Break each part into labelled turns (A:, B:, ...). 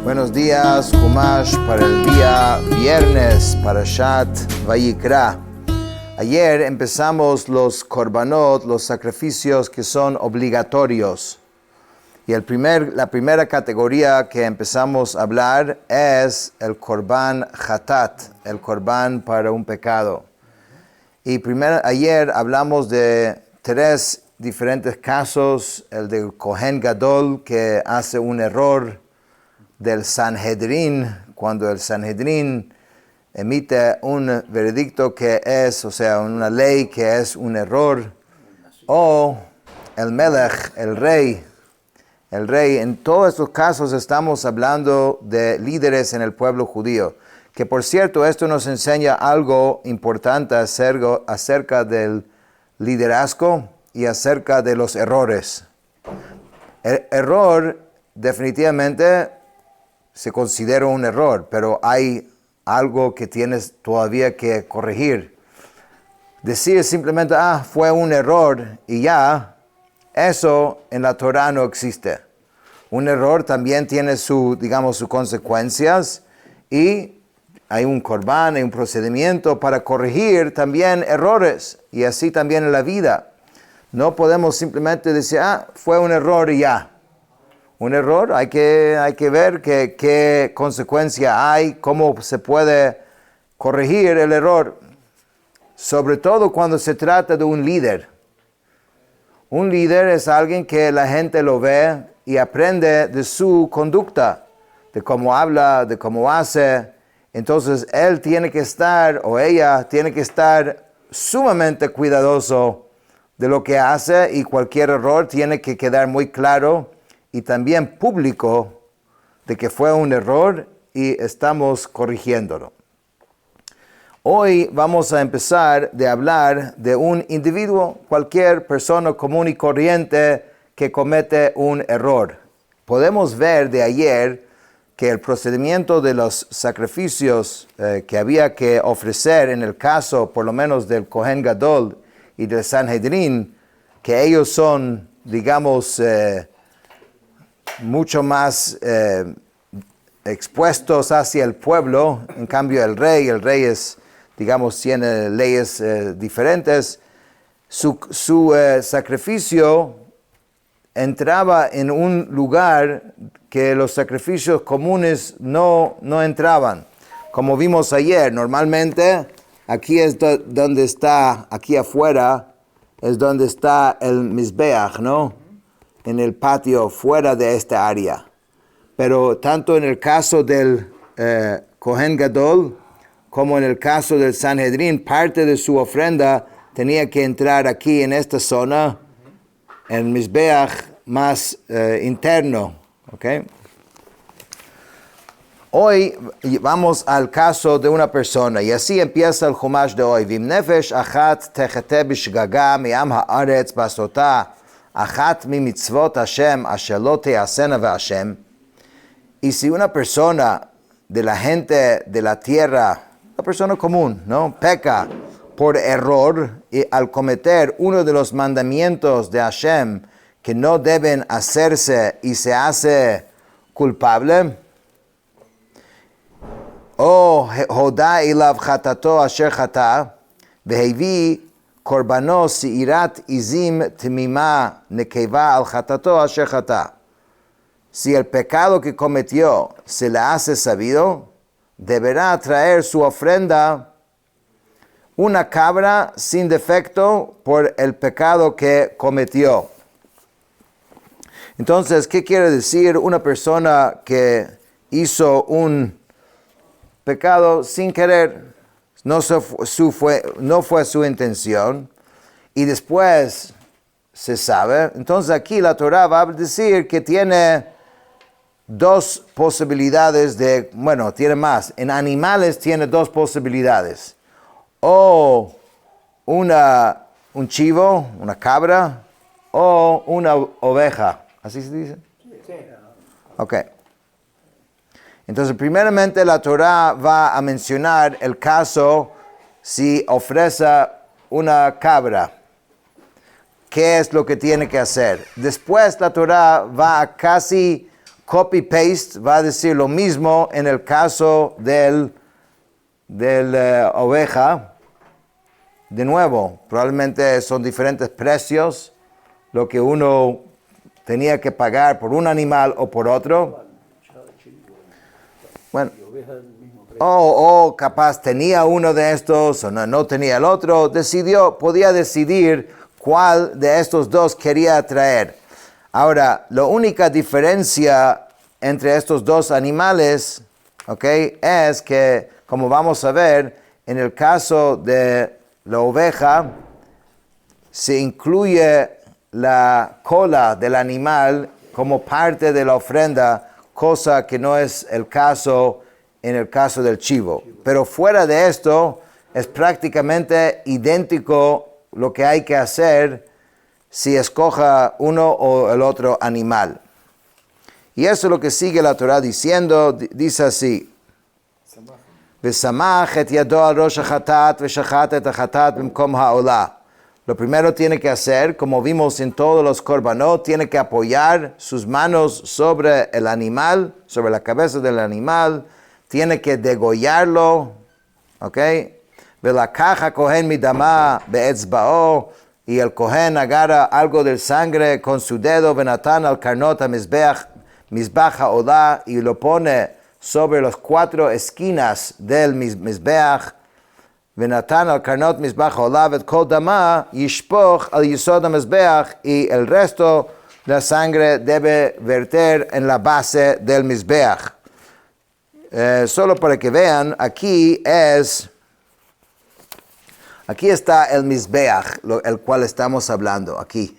A: Buenos días, Humash, para el día viernes, Parashat Vayikra. Ayer empezamos los korbanot, los sacrificios que son obligatorios. Y la primera categoría que empezamos a hablar es el korban hatat, el korban para un pecado. Y ayer hablamos de 3 diferentes casos, el del Kohen Gadol que hace un error, del Sanhedrin, cuando el Sanhedrin emite un veredicto que es, o sea, una ley que es un error, o el Melech, el rey. En todos estos casos estamos hablando de líderes en el pueblo judío, que por cierto esto nos enseña algo importante acerca del liderazgo y acerca de los errores. El error definitivamente se considera un error, pero hay algo que tienes todavía que corregir. Decir simplemente, fue un error y ya, eso en la Torah no existe. Un error también tiene sus consecuencias y hay un korban, hay un procedimiento para corregir también errores y así también en la vida. No podemos simplemente decir, fue un error y ya. Un error, hay que ver qué consecuencia hay, cómo se puede corregir el error, sobre todo cuando se trata de un líder. Un líder es alguien que la gente lo ve y aprende de su conducta, de cómo habla, de cómo hace. Entonces él tiene que estar, o ella tiene que estar sumamente cuidadoso de lo que hace y cualquier error tiene que quedar muy claro y también público de que fue un error y estamos corrigiéndolo. Hoy vamos a empezar de hablar de un individuo, cualquier persona común y corriente que comete un error. Podemos ver de ayer que el procedimiento de los sacrificios que había que ofrecer en el caso por lo menos del Kohen Gadol y del Sanhedrin, que ellos son, mucho más expuestos hacia el pueblo. En cambio el rey es, tiene leyes diferentes. Su sacrificio entraba en un lugar que los sacrificios comunes no entraban. Como vimos ayer, normalmente aquí es donde está, aquí afuera es donde está el Mizbeach, ¿no? En el patio fuera de esta área. Pero tanto en el caso del Kohen Gadol como en el caso del Sanhedrin, parte de su ofrenda tenía que entrar aquí en esta zona, en el Mizbeach más interno. ¿Okay? Hoy vamos al caso de una persona y así empieza el Chumash de hoy. Vim nefesh achat techete bishgaga mi'am haaretz basota achat mi mitzvot Hashem asher lo teasena ve'Hashem. Y si una persona de la gente de la tierra, una persona común, ¿no?, peca por error y al cometer uno de los mandamientos de Hashem que no deben hacerse y se hace culpable, o hoda ilav chatato asher chata vehevi korbano seirat izim tmima nekeva al chatato asher chata. Si el pecado que cometió se le hace sabido, deberá traer su ofrenda una cabra sin defecto por el pecado que cometió. Entonces, ¿qué quiere decir una persona que hizo un pecado sin querer? No fue su intención y después se sabe. Entonces aquí la Torah va a decir que tiene 2 posibilidades tiene más. En animales tiene 2 posibilidades. O un chivo, una cabra, o una oveja. ¿Así se dice? Sí. Ok. Entonces, primeramente la Torah va a mencionar el caso si ofrece una cabra, ¿qué es lo que tiene que hacer? Después la Torah va a casi copy-paste, va a decir lo mismo en el caso del oveja. De nuevo, probablemente son diferentes precios, lo que uno tenía que pagar por un animal o por otro. Bueno, o capaz tenía uno de estos o no tenía el otro. Podía decidir cuál de estos dos quería traer. Ahora, la única diferencia entre estos dos animales, ¿okay?, es que, como vamos a ver, en el caso de la oveja, se incluye la cola del animal como parte de la ofrenda, cosa que no es el caso en el caso del chivo. Pero fuera de esto, es prácticamente idéntico lo que hay que hacer si escoja uno o el otro animal. Y eso es lo que sigue la Torah diciendo, dice así: V'samach et yado al rosh hachatat v'shachat et hachatat b'mkom ha'olah. Lo primero tiene que hacer, como vimos en todos los korbanot, tiene que apoyar sus manos sobre el animal, sobre la cabeza del animal, tiene que degollarlo, ¿ok? Velakach hakohen midama be'etzba'o, y el kohen agarra algo del sangre con su dedo, venatan al karnot mizbach ha'olah, y lo pone sobre las 4 esquinas del mizbeach. Venatan al karnot mizbach ha'olah et kol dama yishpoch al yisod ha'mizbeach, y el resto de la sangre debe verter en la base del mizbeach. Solo para que vean, aquí está el mizbeach, el cual estamos hablando aquí.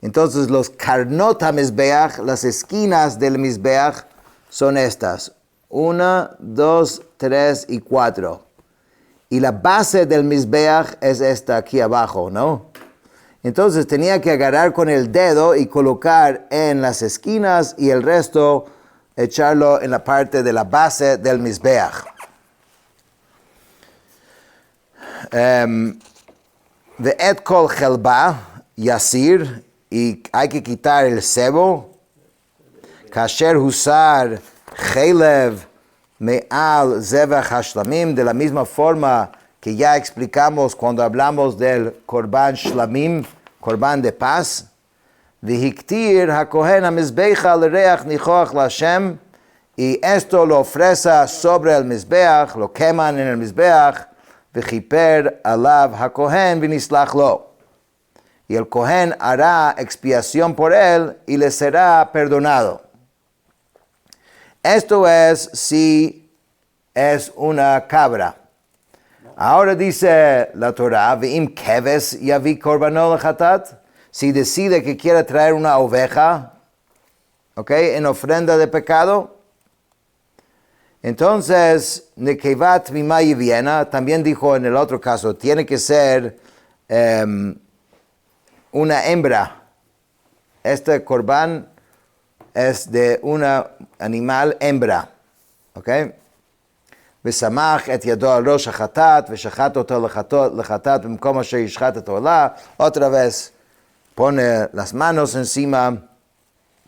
A: Entonces los karnot ha'mizbeach, las esquinas del mizbeach, son estas: 1, 2, 3 y 4. Y la base del mizbeach es esta aquí abajo, ¿no? Entonces tenía que agarrar con el dedo y colocar en las esquinas y el resto echarlo en la parte de la base del mizbeach. Ve'et kol chelba yasir, y hay que quitar el sebo. Kasher husar chelev me'al zevach hashlamim, de la misma forma que ya explicamos cuando hablamos del korban shlamim, korban de paz. V'hiktir hakohen hamizbecha l'reach nichoach l'Hashem, y esto lo ofrece sobre el mizbeach, lo queman en el mizbeach. V'chiper alav hakohen v'nislach lo, y el kohen hará expiación por él y le será perdonado. Esto es si es una cabra. Ahora dice la Torah, Ve'im keves yavi korbanot lechatat, si decide que quiere traer una oveja, ¿ok?, en ofrenda de pecado. Entonces, nekevat mima yiviena, también dijo en el otro caso, tiene que ser una hembra. Este korban es de una animal hembra, ¿ok? V'samach et yado al rosh hachatat v'shachat oto lechatat b'mkom asher yishchat et olah. Otra vez pone las manos encima,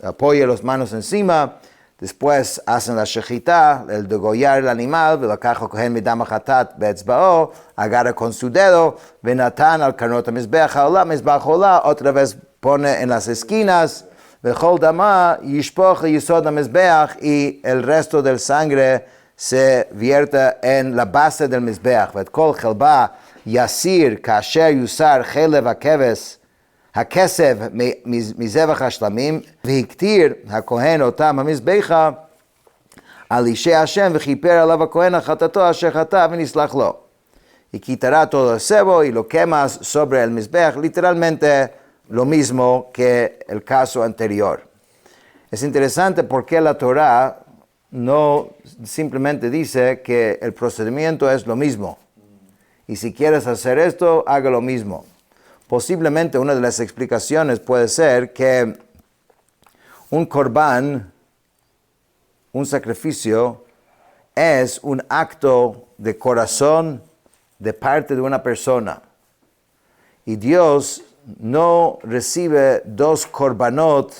A: apoya las manos encima, después hacen la shechita, el degollar el animal, v'lakach hakohen midam hachatat be'etzba'o, agarra con su dedo, v'natan al karnot hamizbeach ha'olah, mizbach ha'olah, otra vez pone en las esquinas, v'chol dama yishpoch yisod hamizbeach, y el resto del sangre se vierte en la base del mizbeach. V'et kol chelba yasir kasher yusar chelev hakesev mizevach hashlamim, v'hiktir hakohen otam hamizbecha al ishe Hashem, v'chiper alav hakohen hachatato asher chata v'nislach lo, y quitará todo el sebo y lo quemas sobre el mizbeach, literalmente lo mismo que el caso anterior. Es interesante porque la Torah no simplemente dice que el procedimiento es lo mismo. Y si quieres hacer esto, haga lo mismo. Posiblemente una de las explicaciones puede ser que un korban, un sacrificio, es un acto de corazón de parte de una persona. Y Dios no recibe 2 korbanot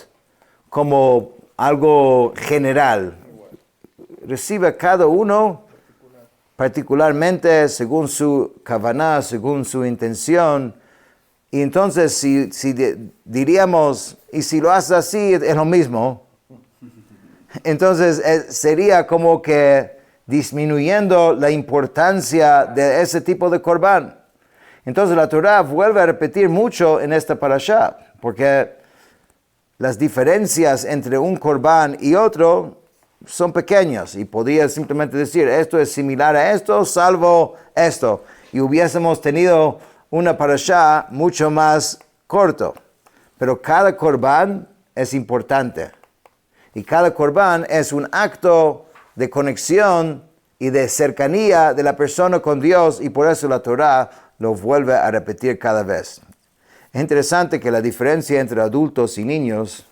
A: como algo general. Recibe cada uno particularmente según su kavaná, según su intención. Y entonces si diríamos, y si lo haces así, es lo mismo. Entonces sería como que disminuyendo la importancia de ese tipo de corbán. Entonces la Torah vuelve a repetir mucho en esta parashá, porque las diferencias entre un corbán y otro son pequeños, y podría simplemente decir, esto es similar a esto, salvo esto, y hubiésemos tenido una parashá mucho más corto. Pero cada corbán es importante, y cada corbán es un acto de conexión y de cercanía de la persona con Dios, y por eso la Torah lo vuelve a repetir cada vez. Es interesante que la diferencia entre adultos y niños,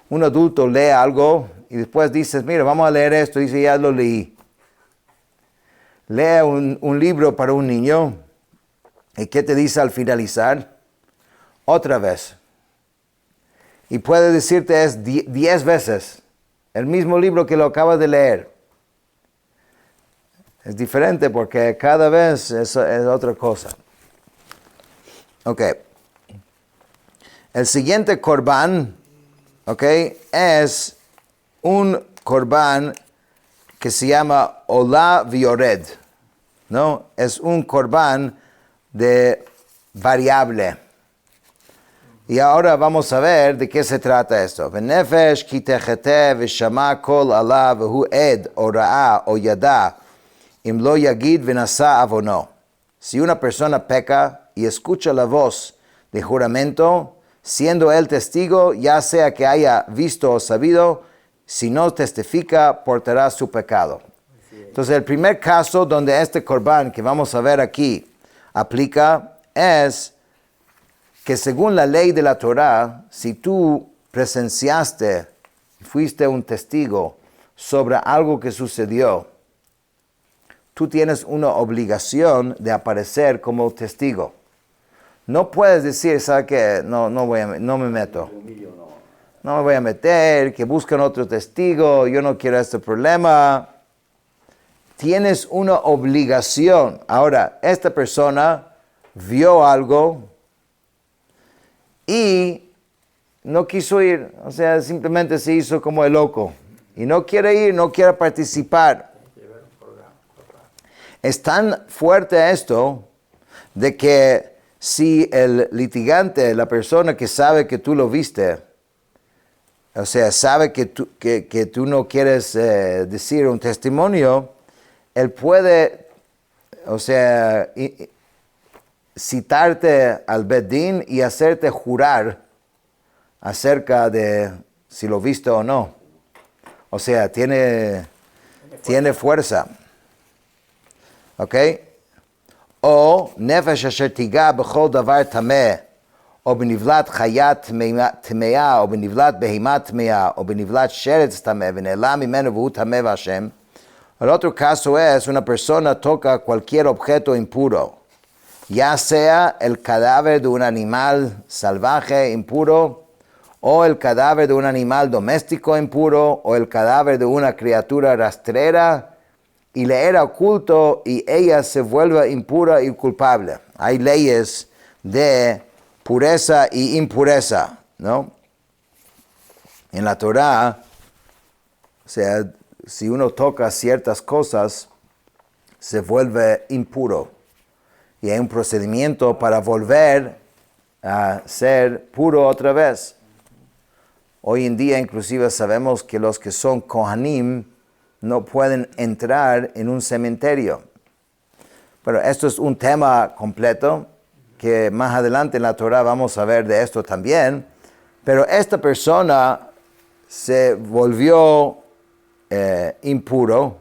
A: un adulto lee algo y después dices, mira, vamos a leer esto, y dice, ya lo leí. Lee un libro para un niño, ¿y qué te dice al finalizar? Otra vez. Y puede decirte es 10 veces el mismo libro que lo acabas de leer. Es diferente porque cada vez es otra cosa. Ok. El siguiente corbán, ok, es un corbán que se llama Olá Viored, ¿no? Es un corbán de variable. Y ahora vamos a ver de qué se trata esto. V'nefesh ki techete v'shama kol Allah v'hu ed o ra'a o yada im lo yagid v'nasa avono. Si una persona peca y escucha la voz de juramento, siendo él testigo, ya sea que haya visto o sabido, si no testifica, portará su pecado. Entonces, el primer caso donde este corbán que vamos a ver aquí aplica es que según la ley de la Torah, si tú presenciaste, fuiste un testigo sobre algo que sucedió, tú tienes una obligación de aparecer como testigo. No puedes decir, ¿sabes qué? No me meto. No me voy a meter, que busquen otro testigo, yo no quiero este problema. Tienes una obligación. Ahora, esta persona vio algo y no quiso ir, o sea, simplemente se hizo como el loco. Y no quiere ir, no quiere participar. Es tan fuerte esto de que si el litigante, la persona que sabe que tú lo viste, o sea, sabe que tú no quieres decir un testimonio, él puede, o sea, citarte al Bedín y hacerte jurar acerca de si lo viste o no. O sea, tiene fuerza. ¿Ok? O nefesh asher tiga b'chol davar tameh, o benivlat chayat tmea, o benivlat behema tmea, o benivlat sheretz tameh, v'ne'ela mimenu v'hu tameh v'Hashem. El otro caso es una persona toca cualquier objeto impuro, ya sea el cadáver de un animal salvaje impuro, o el cadáver de un animal doméstico impuro, o el cadáver de una criatura rastrera, y le era oculto, y ella se vuelve impura y culpable. Hay leyes de pureza y impureza, ¿no? En la Torah, o sea, si uno toca ciertas cosas, se vuelve impuro. Y hay un procedimiento para volver a ser puro otra vez. Hoy en día inclusive sabemos que los que son Kohanim no pueden entrar en un cementerio. Pero esto es un tema completo que más adelante en la Torah vamos a ver de esto también. Pero esta persona se volvió impuro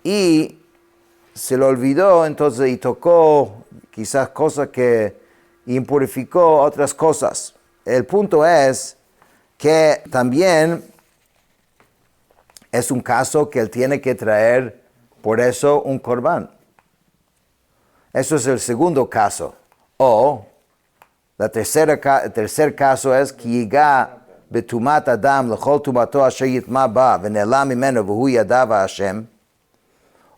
A: y se lo olvidó entonces y tocó quizás cosas que impurificó otras cosas. El punto es que también es un caso que él tiene que traer por eso un corbán. Eso es el segundo caso. O el tercer caso es כי ייגע בטומאת אדם לכל טומאתו אשר יטמא בה ונעלם ממנו והוא ידע השם.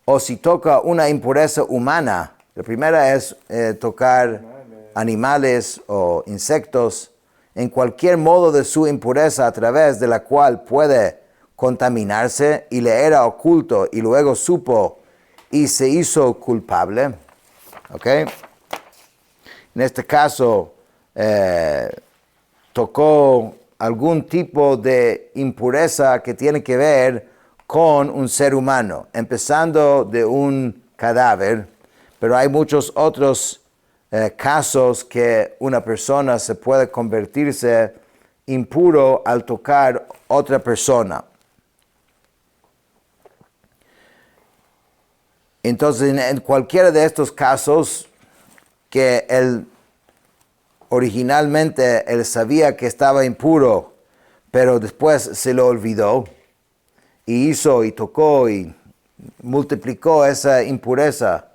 A: O si toca una impureza humana, la primera es tocar animales o insectos, en cualquier modo de su impureza a través de la cual puede contaminarse y le era oculto y luego supo y se hizo culpable. ¿Ok? En este caso, tocó algún tipo de impureza que tiene que ver con un ser humano, empezando de un cadáver, pero hay muchos otros casos que una persona se puede convertirse impuro al tocar otra persona. Entonces, en cualquiera de estos casos que originalmente él sabía que estaba impuro, pero después se lo olvidó y hizo y tocó y multiplicó esa impureza.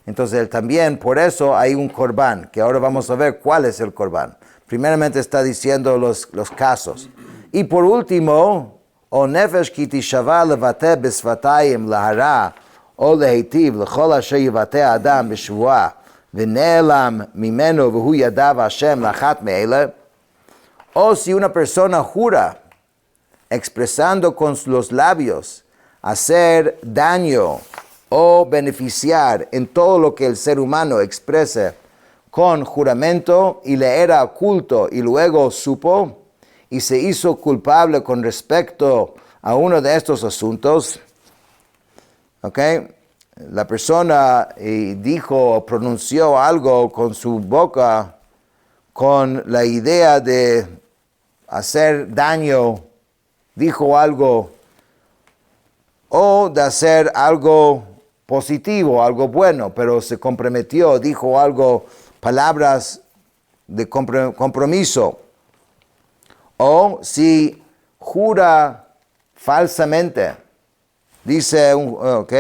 A: Entonces él también, por eso hay un corbán, que ahora vamos a ver cuál es el corbán. Primeramente está diciendo los casos. Y por último, o nefesh ki tishava levate besvatayim lahara o lehitiv lechol asher yivate adam b'shvuah v'ne'elam mimenu v'hu yadav Hashem lachat me'ele. O si una persona jura expresando con los labios hacer daño o beneficiar en todo lo que el ser humano exprese con juramento y le era oculto y luego supo y se hizo culpable con respecto a uno de estos asuntos, ¿ok? La persona dijo o pronunció algo con su boca con la idea de hacer daño, dijo algo, o de hacer algo positivo, algo bueno, pero se comprometió, dijo algo, palabras de compromiso. O si jura falsamente, dice, ok,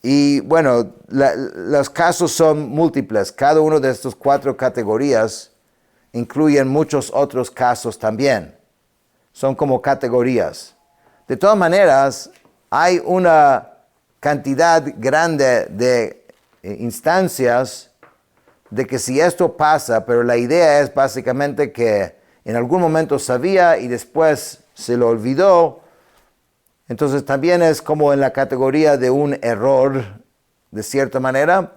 A: y bueno, los casos son múltiples, cada uno de estos 4 categorías incluyen muchos otros casos también. Son como categorías. De todas maneras, hay una cantidad grande de instancias de que si esto pasa, pero la idea es básicamente que en algún momento sabía y después se lo olvidó, entonces también es como en la categoría de un error, de cierta manera.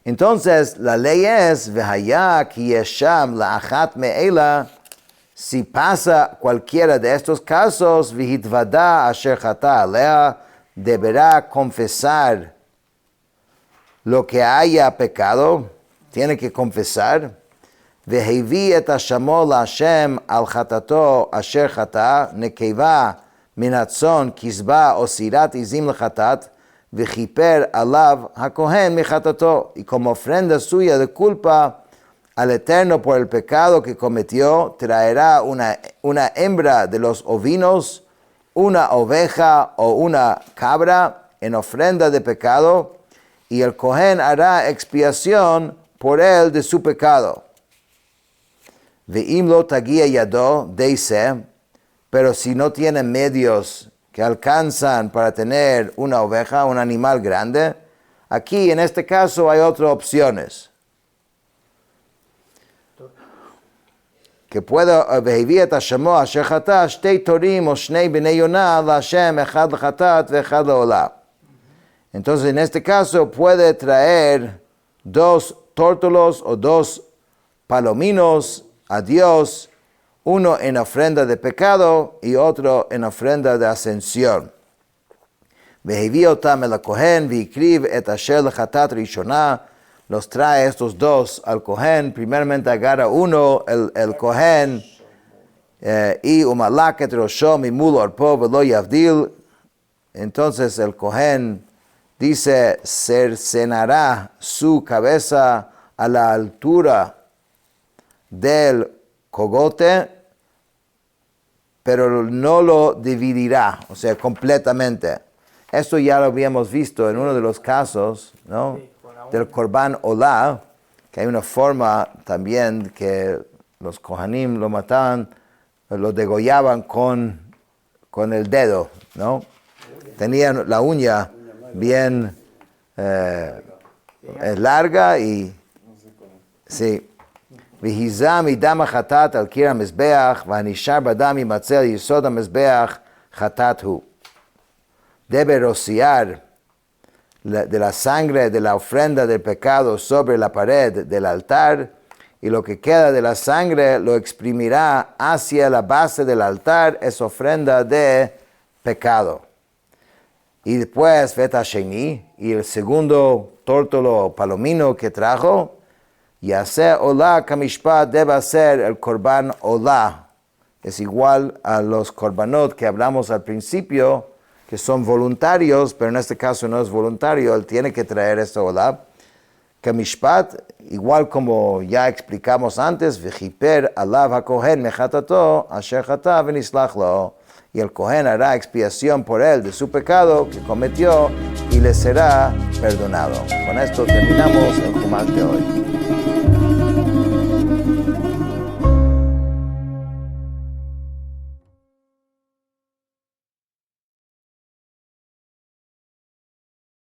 A: Entonces, la ley es, v'haya ki yesham la'achat me'ela, si pasa cualquiera de estos casos, v'hitvada asher chata alea, deberá confesar lo que haya pecado, tiene que confesar, v'hevi et hashamo la'Hashem al chatato asher chata, nekeva min hatzon kizba o sirat izim lechatat, v'chiper alav hakohen michatato, y como ofrenda suya de culpa al Eterno por el pecado que cometió, traerá una hembra de los ovinos, una oveja o una cabra en ofrenda de pecado, y el Cohen hará expiación por él de su pecado. Ve'im lo tagia yado deise, pero si no tiene medios que alcanzan para tener una oveja, un animal grande, aquí en este caso hay otras opciones. Que pueda והביא את השמו אשר חטא שתי תורים או שני בני יונה להשם אחד לחטאת ואחד לעולה. Entonces en este caso puede traer 2 tórtolos o 2 palominos a Dios, uno en ofrenda de pecado y otro en ofrenda de ascensión. והביא אותם אל הכהן והקריב את אשר לחטאת ראשונה. Los trae estos 2 al Cohen, primeramente agarra uno, el Cohen, y umalaket rosho mimul orpo velo yavdil. Entonces el Cohen dice, cercenará su cabeza a la altura del cogote, pero no lo dividirá, o sea, completamente. Esto ya lo habíamos visto en uno de los casos, ¿no? Del Korban Olá, que hay una forma también que los Kohanim lo mataban, lo degollaban con el dedo, ¿no? Tenían la uña bien larga y sí. Vihizam idam hachatat al kir hamizbeach, v'hanishar badam yimatzel yisod hamizbeach chatat hu. Debe rociar de la sangre de la ofrenda del pecado sobre la pared del altar, y lo que queda de la sangre lo exprimirá hacia la base del altar, es ofrenda de pecado. Y después, Vet Hasheni, y el segundo tórtolo palomino que trajo, Yaseh Olá Kamishpat, debe ser el Korban Olá. Es igual a los Korbanot que hablamos al principio, que son voluntarios, pero en este caso no es voluntario, él tiene que traer este Olá. Kamishpat, igual como ya explicamos antes, V'chiper alav hakohen mechatato, asher chata v'nislach lo. Y el Kohen hará expiación por él de su pecado que cometió y le será perdonado. Con esto terminamos el Jumash de hoy.